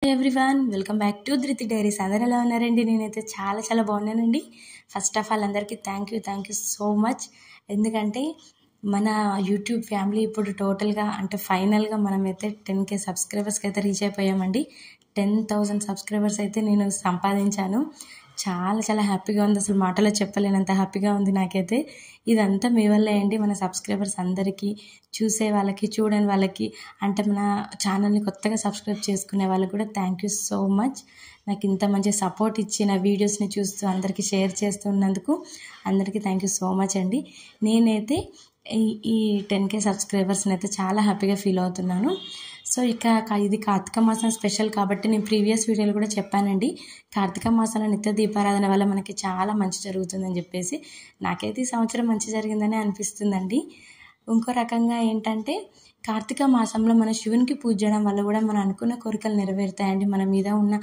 Everyone welcome back to ధృతి diaries. అందరూ ఎలా ఉన్నారండి? నేనైతే చాలా బాగున్నానండి. ఫస్ట్ ఆఫ్ ఆల్ అందరికీ థ్యాంక్ యూ సో మచ్. ఎందుకంటే మన యూట్యూబ్ ఫ్యామిలీ ఇప్పుడు టోటల్గా అంటే ఫైనల్గా మనమైతే 10K సబ్స్క్రైబర్స్కి అయితే రీచ్ అయిపోయామండి. 10,000 సబ్స్క్రైబర్స్ అయితే నేను సంపాదించాను. చాలా హ్యాపీగా ఉంది. అసలు మాటలో చెప్పలేనంత హ్యాపీగా ఉంది నాకైతే. ఇదంతా మీ వల్లే అండి. మన సబ్స్క్రైబర్స్ అందరికీ, చూసే వాళ్ళకి, చూడని వాళ్ళకి, అంటే మన ఛానల్ని కొత్తగా సబ్స్క్రైబ్ చేసుకునే వాళ్ళకి కూడా థ్యాంక్ యూ సో మచ్. నాకు ఇంత మంచి సపోర్ట్ ఇచ్చి నా వీడియోస్ని చూస్తూ అందరికీ షేర్ చేస్తున్నందుకు అందరికీ థ్యాంక్ యూ సో మచ్ అండి. నేనైతే ఈ 10K సబ్స్క్రైబర్స్ని అయితే చాలా హ్యాపీగా ఫీల్ అవుతున్నాను. సో ఇది కార్తీక మాసం స్పెషల్ కాబట్టి నేను ప్రీవియస్ వీడియోలు కూడా చెప్పానండి. కార్తీక మాసంలో నిత్య దీపారాధన వల్ల మనకి చాలా మంచి జరుగుతుందని చెప్పేసి. నాకైతే ఈ సంవత్సరం మంచి జరిగిందని అనిపిస్తుందండి. ఇంకో రకంగా ఏంటంటే కార్తీక మాసంలో మన శివునికి పూజ చేయడం వల్ల కూడా మనం అనుకున్న కోరికలు నెరవేరుతాయండి. మన మీద ఉన్న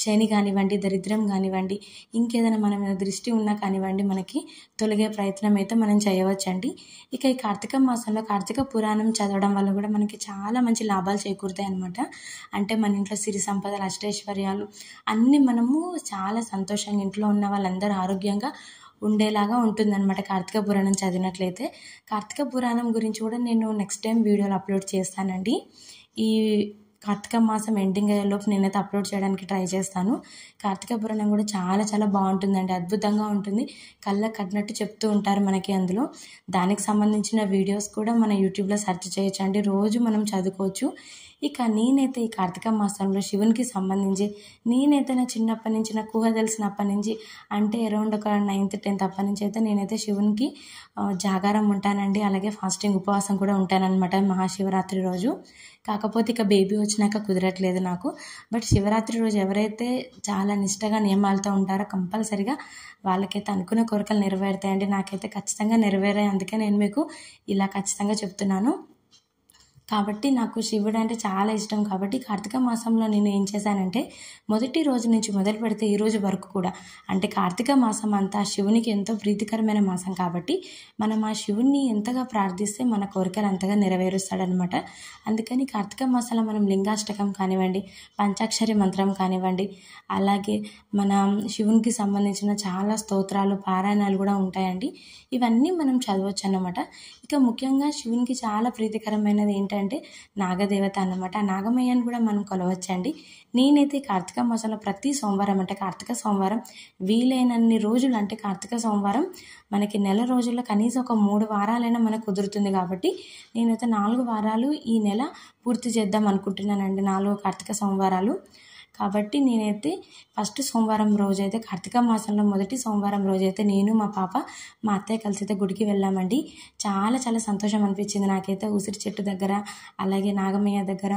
శని కానివ్వండి, దరిద్రం కానివ్వండి, ఇంకేదైనా మన మీద దృష్టి ఉన్నా కానివ్వండి, మనకి తొలగే ప్రయత్నం అయితే మనం చేయవచ్చండి. ఇక ఈ కార్తీక మాసంలో కార్తీక పురాణం చదవడం వల్ల కూడా మనకి చాలా మంచి లాభాలు చేకూరుతాయి అన్నమాట. అంటే మన ఇంట్లో సిరి సంపదలు, అష్టైశ్వర్యాలు అన్నీ మనము చాలా సంతోషంగా, ఇంట్లో ఉన్న వాళ్ళందరూ ఆరోగ్యంగా ఉండేలాగా ఉంటుందన్నమాట కార్తీక పురాణం చదివినట్లయితే. కార్తీక పురాణం గురించి కూడా నేను నెక్స్ట్ టైం వీడియోలు అప్లోడ్ చేస్తానండి. ఈ కార్తీక మాసం ఎండింగ్ అయ్యేలోపు నేనైతే అప్లోడ్ చేయడానికి ట్రై చేస్తాను. కార్తీక పురాణం కూడా చాలా బాగుంటుందండి. అద్భుతంగా ఉంటుంది. కళ్ళకు కట్టినట్టు చెప్తూ ఉంటారు మనకి అందులో. దానికి సంబంధించిన వీడియోస్ కూడా మన యూట్యూబ్లో సెర్చ్ చేయొచ్చండి. రోజు మనం చదువుకోవచ్చు. ఇక నేనైతే ఈ కార్తీక మాసంలో శివునికి సంబంధించి నేనైతే నా చిన్నప్పటి నుంచి, నాకు ఊహ తెలిసినప్పటి నుంచి, అంటే అరౌండ్ ఒక 9th 10th అప్పటి నుంచి అయితే నేనైతే శివునికి జాగారం ఉంటానండి. అలాగే ఫాస్టింగ్, ఉపవాసం కూడా ఉంటానన్నమాట మహాశివరాత్రి రోజు. కాకపోతే ఇక బేబీ వచ్చినాక కుదరట్లేదు నాకు. బట్ శివరాత్రి రోజు ఎవరైతే చాలా నిష్టగా నియమాలతో ఉంటారో కంపల్సరిగా వాళ్ళకైతే అనుకున్న కోరికలు నెరవేరుతాయండి. నాకైతే ఖచ్చితంగా నెరవేరాయి. అందుకే నేను మీకు ఇలా ఖచ్చితంగా చెప్తున్నాను. కాబట్టి నాకు శివుడు అంటే చాలా ఇష్టం. కాబట్టి కార్తీక మాసంలో నేను ఏం చేశానంటే మొదటి రోజు నుంచి మొదలు పెడితే ఈ రోజు వరకు కూడా, అంటే కార్తీక మాసం అంతా శివునికి ఎంతో ప్రీతికరమైన మాసం కాబట్టి మనం ఆ శివుణ్ణి ఎంతగా ప్రార్థిస్తే మన కోరికలు అంతగా నెరవేరుస్తాడనమాట. అందుకని కార్తీక మాసంలో మనం లింగాష్టకం కానివ్వండి, పంచాక్షరి మంత్రం కానివ్వండి, అలాగే మన శివునికి సంబంధించిన చాలా స్తోత్రాలు, పారాయణాలు కూడా ఉంటాయండి. ఇవన్నీ మనం చదవచ్చు అన్నమాట. ఇక ముఖ్యంగా శివునికి చాలా ప్రీతికరమైనది ఏంటంటే నాగదేవత అన్నమాట. నాగమయ్యను కూడా మనం కొలవచ్చండి. నేనైతే కార్తీక మాసంలో ప్రతి సోమవారం, అంటే కార్తీక సోమవారం వీలైనన్ని రోజులు, అంటే కార్తీక సోమవారం మనకి నెల రోజుల్లో కనీసం ఒక 3 వారాలైనా మనకు కుదురుతుంది. కాబట్టి నేనైతే 4 వారాలు ఈ నెల పూర్తి చేద్దాం అనుకుంటున్నానండి, 4 కార్తీక సోమవారాలు. కాబట్టి నేనైతే ఫస్ట్ సోమవారం రోజైతే, కార్తీక మాసంలో మొదటి సోమవారం రోజైతే నేను, మా పాప, మా అత్తయ్య కలిసి అయితే గుడికి వెళ్ళామండి. చాలా సంతోషం అనిపించింది నాకైతే. ఉసిరి చెట్టు దగ్గర, అలాగే నాగమయ్య దగ్గర,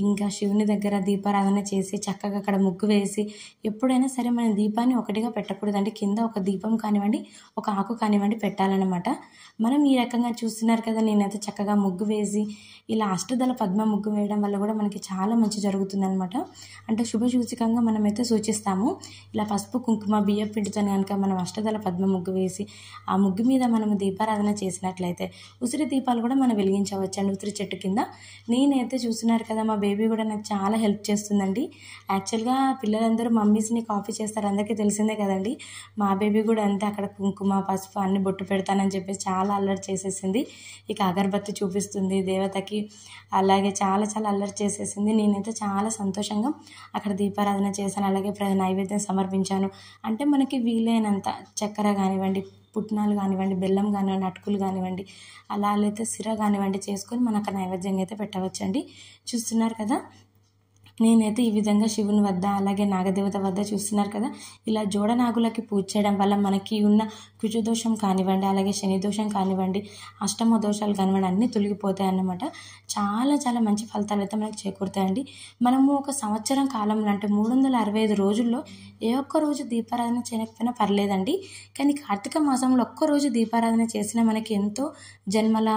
ఇంకా శివుని దగ్గర దీపారాధన చేసి చక్కగా అక్కడ ముగ్గు వేసి, ఎప్పుడైనా సరే మనం దీపాన్ని ఒకటిగా పెట్టకూడదండి. కింద ఒక దీపం కానివ్వండి, ఒక ఆకు కానివ్వండి పెట్టాలన్నమాట. మనం ఈ రకంగా చూస్తున్నారు కదా, నేనైతే చక్కగా ముగ్గు వేసి ఇలా అష్టదళ పద్మ ముగ్గు వేయడం వల్ల కూడా మనకి చాలా మంచి జరుగుతుందన్నమాట. అంటే శుభసూచకంగా మనమైతే సూచిస్తాము. ఇలా పసుపు, కుంకుమ, బియ్యం పిండితో కనుక మనం అష్టదళ పద్మ ముగ్గు వేసి ఆ ముగ్గు మీద మనం దీపారాధన చేసినట్లయితే ఉసిరి దీపాలు కూడా మనం వెలిగించవచ్చు అండి ఉసిరి చెట్టు కింద. నేనైతే చూస్తున్నారు కదా, మా బేబీ కూడా నాకు చాలా హెల్ప్ చేస్తుందండి. యాక్చువల్గా పిల్లలందరూ మమ్మీస్ని కాపీ చేస్తారు, అందరికీ తెలిసిందే కదండి. మా బేబీ కూడా అంతే, అక్కడ కుంకుమ, పసుపు అన్ని బొట్టు పెడతానని చెప్పేసి చాలా అల్లరి చేసేసింది. ఇక అగరబత్తి చూపిస్తుంది దేవతకి, అలాగే చాలా అల్లరి చేసేసింది. నేనైతే చాలా సంతోషంగా అక్కడ దీపారాధన చేశాను. అలాగే నైవేద్యం సమర్పించాను. అంటే మనకి వీలైనంత చక్కెర కానివ్వండి, పుట్నాలు కానివ్వండి, బెల్లం కానివ్వండి, అటుకులు కానివ్వండి, అలా అయితే సిర కానివ్వండి చేసుకొని మనం అక్కడ నైవేద్యంగా అయితే పెట్టవచ్చండి. చూస్తున్నారు కదా, నేనైతే ఈ విధంగా శివుని వద్ద, అలాగే నాగదేవత వద్ద చూస్తున్నారు కదా, ఇలా జోడనాగులకి పూజ చేయడం వల్ల మనకి ఉన్న కుజదోషం కానివ్వండి, అలాగే శని దోషం కానివ్వండి, అష్టమ దోషాలు కానివ్వండి అన్నీ తొలగిపోతాయి అన్నమాట. చాలా మంచి ఫలితాలు అయితే మనకి చేకూరుతాయండి. మనము ఒక సంవత్సరం కాలంలో, అంటే 365 రోజుల్లో ఏ ఒక్క రోజు దీపారాధన చేయకపోయినా పర్లేదండి. కానీ కార్తీక మాసంలో ఒక్కరోజు దీపారాధన చేసినా మనకి ఎంతో జన్మల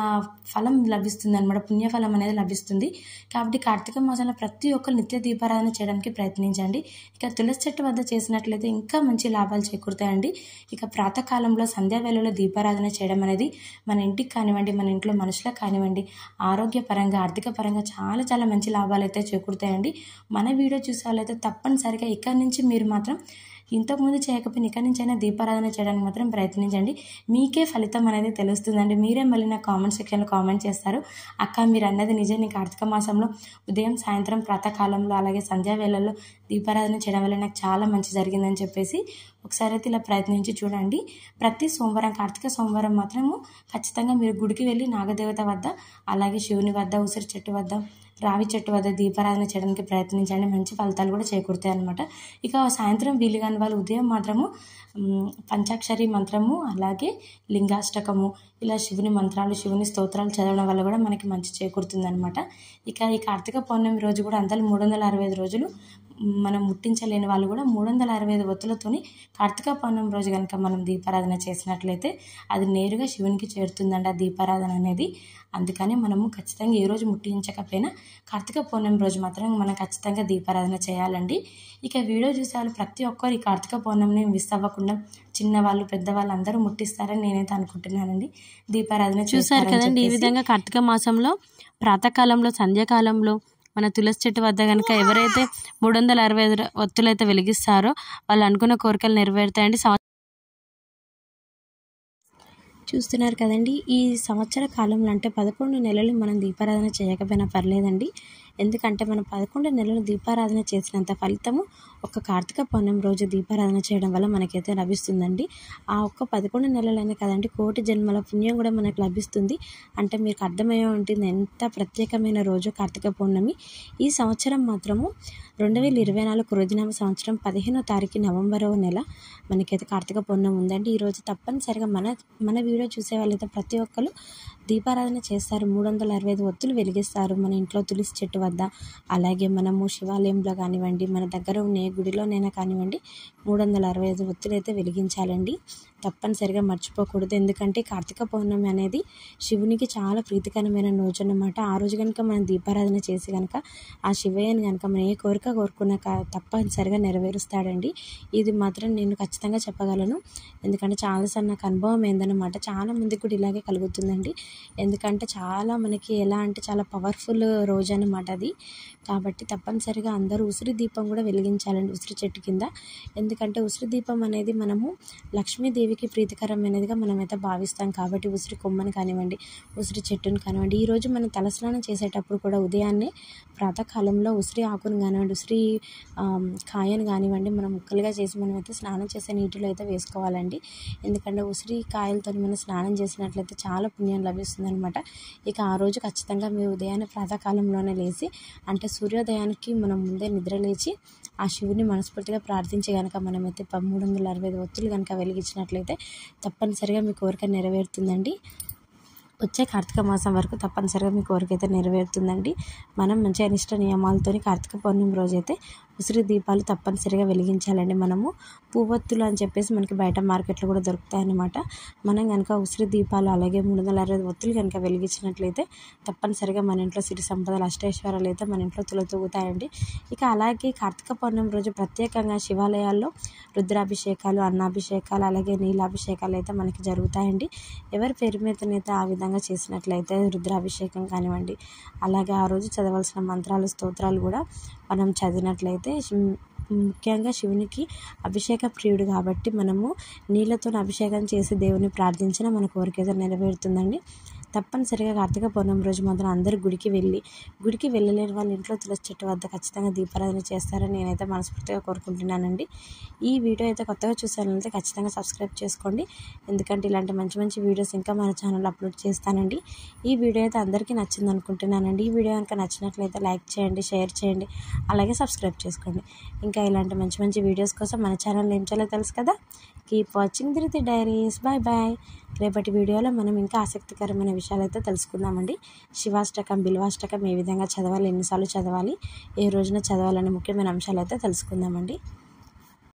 ఫలం లభిస్తుంది అన్నమాట, పుణ్యఫలం అనేది లభిస్తుంది. కాబట్టి కార్తీక మాసంలో ప్రతి ఒక్కరు నిత్య దీపారాధన చేయడానికి ప్రయత్నించండి. ఇక తులసి చెట్టు వద్ద చేసినట్లయితే ఇంకా మంచి లాభాలు చేకూరుతాయండి. ఇక ప్రాతకాలంలో సంధ్యావేళలో దీపారాధన చేయడం అనేది మన ఇంటికి కానివ్వండి, మన ఇంట్లో మనుషులకు కానివ్వండి ఆరోగ్యపరంగా పరంగా, ఆర్థిక పరంగా చాలా చాలా మంచి లాభాలు అయితే చేకూరుతాయండి. మన వీడియో చూసే వాళ్ళైతే తప్పనిసరిగా ఇక్కడి నుంచి మీరు మాత్రం ఇంతకుముందు చేయకపోయినా ఇక్కడి నుంచైనా దీపారాధన చేయడానికి మాత్రం ప్రయత్నించండి. మీకే ఫలితం అనేది తెలుస్తుందండి. మీరే మళ్ళీ నాకు కామెంట్ సెక్షన్లో కామెంట్ చేస్తారు, అక్క మీరు అన్నది నిజం, నీకు కార్తీక మాసంలో ఉదయం సాయంత్రం ప్రాతకాలంలో అలాగే సంధ్యావేళల్లో దీపారాధన చేయడం వల్ల నాకు చాలా మంచి జరిగిందని చెప్పేసి ఒకసారి అయితే ఇలా ప్రయత్నించి చూడండి. ప్రతి సోమవారం, కార్తీక సోమవారం మాత్రము ఖచ్చితంగా మీరు గుడికి వెళ్ళి నాగదేవత వద్ద అలాగే శివుని వద్ద, ఉసిరి చెట్టు వద్ద, రావి చెట్టు వద్ద దీపారాధన చేయడానికి ప్రయత్నించండి. మంచి ఫలితాలు కూడా చేకూరుతాయి అనమాట. ఇక సాయంత్రం వీలు కాని వాళ్ళు ఉదయం మాత్రము పంచాక్షరి మంత్రము అలాగే లింగాష్టకము ఇలా శివుని మంత్రాలు, శివుని స్తోత్రాలు చదవడం వల్ల కూడా మనకి మంచి చేకూరుతుందనమాట. ఇక ఈ కార్తీక పౌర్ణమి రోజు కూడా అందరూ 365 రోజులు మనం ముట్టించలేని వాళ్ళు కూడా 365 ఒత్తులతోని కార్తీక పౌర్ణమి రోజు కనుక మనం దీపారాధన చేసినట్లయితే అది నేరుగా శివునికి చేరుతుందండి ఆ దీపారాధన అనేది. అందుకని మనము ఖచ్చితంగా ఏ రోజు ముట్టించకపోయినా కార్తీక పౌర్ణమి రోజు మాత్రం మనం ఖచ్చితంగా దీపారాధన చేయాలండి. ఇక వీడియో చూసే వాళ్ళు ప్రతి ఒక్కరు ఈ కార్తీక పౌర్ణమిని మిస్ అవ్వకుండా చిన్నవాళ్ళు పెద్దవాళ్ళు అందరూ ముట్టిస్తారని నేనైతే అనుకుంటున్నానండి. దీపారాధన చూసారు కదండి. ఈ విధంగా కార్తీక మాసంలో ప్రాతకాలంలో, సంధ్యాకాలంలో మన తులసి చెట్టు వద్ద కనుక ఎవరైతే 365 ఒత్తులు అయితే వెలిగిస్తారో వాళ్ళు అనుకున్న కోరికలు నెరవేరుతాయండి. చూస్తున్నారు కదండి. ఈ సంవత్సర కాలంలో అంటే 11 నెలలు మనం దీపారాధన చేయకపోయినా పర్లేదండి. ఎందుకంటే మనం 11 నెలలు దీపారాధన చేసినంత ఫలితము ఒక కార్తీక పౌర్ణమి రోజు దీపారాధన చేయడం వల్ల మనకైతే లభిస్తుందండి. ఆ ఒక్క 11 నెలలైనా కదండి, కోటి జన్మల పుణ్యం కూడా మనకు లభిస్తుంది. అంటే మీకు అర్థమయ్యే ఉంటుంది ఎంత ప్రత్యేకమైన రోజు కార్తీక పౌర్ణమి. ఈ సంవత్సరం మాత్రము 2024 కృతినామ సంవత్సరం 15వ తారీఖు నవంబరవ నెల మనకైతే కార్తీక పౌర్ణమి ఉందండి. ఈరోజు తప్పనిసరిగా మన వీడియో చూసే వాళ్ళైతే ప్రతి ఒక్కరు దీపారాధన చేస్తారు. 365 ఒత్తులు వెలిగిస్తారు మన ఇంట్లో తులసి చెట్టు వద్ద, అలాగే మనము శివాలయంలో కానివ్వండి, మన దగ్గర ఉన్న ఏ గుడిలోనైనా కానివ్వండి 365 ఒత్తులు అయితే వెలిగించాలండి. తప్పనిసరిగా మర్చిపోకూడదు. ఎందుకంటే కార్తీక పౌర్ణమి అనేది శివునికి చాలా ప్రీతికరమైన రోజు అన్నమాట. ఆ రోజు కనుక మనం దీపారాధన చేసి కనుక ఆ శివయ్యని కనుక మనం ఏ కోరిక కోరుకున్నా తప్పనిసరిగా నెరవేరుస్తాడండి. ఇది మాత్రం నేను ఖచ్చితంగా చెప్పగలను. ఎందుకంటే చాలాసార్లు నాకు అనుభవం ఏందన్నమాట. చాలా మందికి కూడా ఇలాగే కలుగుతుందండి. ఎందుకంటే చాలా మనకి ఎలా అంటే చాలా పవర్ఫుల్ రోజు అన్నమాట అది. కాబట్టి తప్పనిసరిగా అందరూ ఉసిరి దీపం కూడా వెలిగించాలండి ఉసిరి చెట్టు కింద. ఎందుకంటే ఉసిరి దీపం అనేది మనము లక్ష్మీదేవికి ప్రీతికరమైనదిగా మనమైతే భావిస్తాం. కాబట్టి ఉసిరి కొమ్మని కానివ్వండి, ఉసిరి చెట్టుని కానివ్వండి, ఈరోజు మనం తలస్నానం చేసేటప్పుడు కూడా ఉదయాన్నే ప్రాతకాలంలో ఉసిరి ఆకును కానివ్వండి, ఉసిరి కాయను కానివ్వండి మనం ముక్కలుగా చేసి మనమైతే స్నానం చేసే నీటిలో అయితే వేసుకోవాలండి. ఎందుకంటే ఉసిరి కాయలతో మనం స్నానం చేసినట్లయితే చాలా పుణ్యం లభిస్తుంది అనమాట. ఇక ఆ రోజు ఖచ్చితంగా మీరు ఉదయాన్నే ప్రాతకాలంలోనే లేచి అంటే సూర్యోదయానికి మనం ముందే నిద్ర లేచి ఆ శివుని మనస్ఫూర్తిగా ప్రార్థించి కనుక మనమైతే 365 ఒత్తులు కనుక వెలిగించినట్లయితే తప్పనిసరిగా మీ కోరిక నెరవేరుతుందండి. వచ్చే కార్తీక మాసం వరకు తప్పనిసరిగా మీ కోరిక అయితే నెరవేరుతుందండి. మనం మంచి అనిష్ట నియమాలతో కార్తీక పౌర్ణమి రోజైతే ఉసిరి దీపాలు తప్పనిసరిగా వెలిగించాలండి. మనము పువ్వొత్తులు అని చెప్పేసి మనకి బయట మార్కెట్లో కూడా దొరుకుతాయన్నమాట. మనం కనుక ఉసిరి దీపాలు అలాగే 365 ఒత్తులు కనుక వెలిగించినట్లయితే తప్పనిసరిగా మన ఇంట్లో సిరి సంపదలు, అష్టైశ్వర్యాలు అయితే మన ఇంట్లో తులతూగుతాయండి. ఇక అలాగే కార్తీక పౌర్ణమి రోజు ప్రత్యేకంగా శివాలయాల్లో రుద్రాభిషేకాలు, అన్నాభిషేకాలు అలాగే నీలాభిషేకాలు అయితే మనకి జరుగుతాయండి. ఎవరి పేరు మీదనైతే ఆ విధంగా చేసినట్లయితే రుద్రాభిషేకం కానివ్వండి, అలాగే ఆ రోజు చదవాల్సిన మంత్రాలు, స్తోత్రాలు కూడా మనం చదివినట్లయితే ముఖ్యంగా శివునికి అభిషేక ప్రియుడు కాబట్టి మనము నీళ్ళతో అభిషేకం చేసి దేవుని ప్రార్థించిన మన కోరిక అయితే నెరవేరుతుందండి. తప్పనిసరిగా కార్తీక పౌర్ణమి రోజు మాత్రం అందరూ గుడికి వెళ్ళలేని వాళ్ళ ఇంట్లో తులసి చెట్టు వద్ద ఖచ్చితంగా దీపారాధన చేస్తారని నేనైతే మనస్ఫూర్తిగా కోరుకుంటున్నానండి. ఈ వీడియో అయితే కొత్తగా చూసానంటే ఖచ్చితంగా సబ్స్క్రైబ్ చేసుకోండి. ఎందుకంటే ఇలాంటి మంచి మంచి వీడియోస్ ఇంకా మన ఛానల్లో అప్లోడ్ చేస్తానండి. ఈ వీడియో అయితే అందరికీ నచ్చింది అనుకుంటున్నానండి. ఈ వీడియో కనుక నచ్చినట్లయితే లైక్ చేయండి, షేర్ చేయండి, అలాగే సబ్స్క్రైబ్ చేసుకోండి. ఇంకా ఇలాంటి మంచి మంచి వీడియోస్ కోసం మన ఛానల్ ఏం చేయాలో తెలుసు కదా. Keep watching Dhriti diaries. Bye bye. రేపటి వీడియోలో మనం ఇంకా ఆసక్తికరమైన విషయాలు అయితే తెలుసుకుందామండి. శివాష్టకం, బిల్వాష్టకం ఏ విధంగా చదవాలి, ఎన్నిసార్లు చదవాలి, ఏ రోజున చదవాలనే ముఖ్యమైన అంశాలు అయితే తెలుసుకుందామండి.